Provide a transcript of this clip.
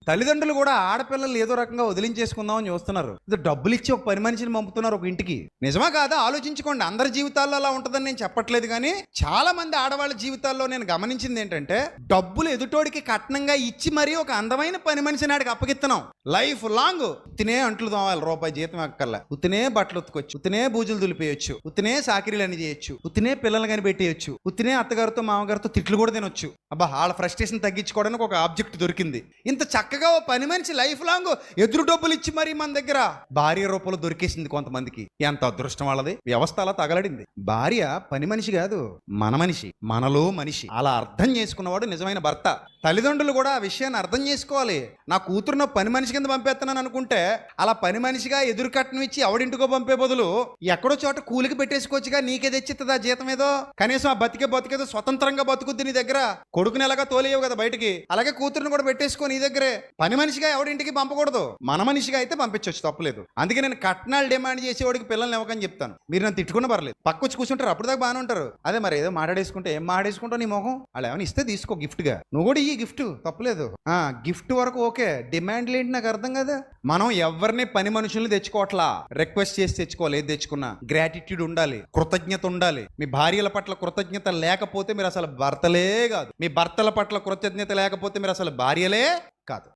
తల్లిదండ్రులు కూడా ఆడపిల్లలు ఏదో రకంగా వదిలించేసుకుందామని చూస్తున్నారు. డబ్బులు ఇచ్చి ఒక పని మనిషిని పంపుతున్నారు ఒక ఇంటికి. నిజమా కాదా ఆలోచించుకోండి. అందరి జీవితాల్లో అలా ఉంటుందని నేను చెప్పట్లేదు, కానీ చాలా మంది ఆడవాళ్ళ జీవితాల్లో నేను గమనించింది ఏంటంటే, డబ్బులు ఎదుటోడికి కట్నంగా ఇచ్చి మరీ ఒక అందమైన పని మనిషిని ఆడికి అప్పగిస్తున్నాం. లైఫ్ లాంగ్ ఉత్తినే అంట్లు తోమాలి, రూపాయి జీతం ఎక్కల్లా, ఉత్తినే బట్టలు ఉతుకొచ్చు, ఉత్తినే బూజులు దులిపేయచ్చు, ఉత్తినే సాకిరీలు అని చేయొచ్చు, ఉత్తినే పిల్లలు కనిపెట్టేయచ్చు, ఉత్తినే అత్తగారితో మామగారితో తిట్లు కూడా తినొచ్చు. అబ్బా, వాళ్ళ ఫ్రస్ట్రేషన్ తగ్గించుకోవడానికి ఒక ఆబ్జెక్ట్ దొరికింది. ఇంత చక్కగా ఓ పని మనిషి లైఫ్ లాంగ్ ఎదురు డబ్బులు ఇచ్చి మరి మన దగ్గర భార్య రూపంలో దొరికేసింది కొంతమందికి. ఎంత అదృష్టం వాళ్ళది. వ్యవస్థ అలా తగలడింది. భార్య పని మనిషి కాదు, మన మనిషి, మనలో మనిషి. అలా అర్థం చేసుకున్నవాడు నిజమైన భర్త. తల్లిదండ్రులు కూడా ఆ విషయాన్ని అర్థం చేసుకోవాలి. నా కూతురున్న పని మనిషి కింద పంపేస్తున్నాను అనుకుంటే, అలా పని మనిషిగా ఎదురు కట్నం ఇచ్చి ఎవడింటికో పంపే బదులు ఎక్కడో చోట కూలికి పెట్టేసుకోవచ్చుగా. నీకే తెచ్చిస్తుంది ఆ జీతం ఏదో, కనీసం ఆ బతికేదో స్వతంత్రంగా బతుకుద్ది నీ దగ్గర. కొడుకుని ఎలాగా తోలేయవు కదా బయటికి, అలాగే కూతురుని కూడా పెట్టేసుకో నీ దగ్గరే. పని మనిషిగా ఎవడింటికి పంపకూడదు, మన మనిషిగా అయితే పంపించవచ్చు, తప్పలేదు. అందుకే నేను కట్నాలు డిమాండ్ చేసేవాడికి పిల్లల్ని ఇవ్వకని చెప్తాను. మీరు నన్ను తిట్టుకున్న పర్లేదు, పక్కొచ్చి కూర్చుంటారు, అప్పుడు దాకా బాగానే ఉంటారు. అదే మరి ఏదో మాట్లాడేసుకుంటే ఏం మాట్లాడేసుకుంటావు నీ మొహం. వాళ్ళు ఏమైనా ఇస్తే తీసుకో గిఫ్ట్ గా, నువ్వు కూడా ఈ గిఫ్ట్ తప్పలేదు. గిఫ్ట్ వరకు ఓకే, డిమాండ్లు ఏంటి నాకు అర్థం కదా. మనం ఎవరిని పని మనుషుల్ని తెచ్చుకోవట్లా, రిక్వెస్ట్ చేసి తెచ్చుకోవాలి. ఏది తెచ్చుకున్నా గ్రాటిట్యూడ్ ఉండాలి, కృతజ్ఞత ఉండాలి. మీ భార్యల పట్ల కృతజ్ఞత లేకపోతే మీరు అసలు భర్తలే కాదు, మీ భర్తల పట్ల కృతజ్ఞత లేకపోతే మీరు అసలు భార్యలే కాదు.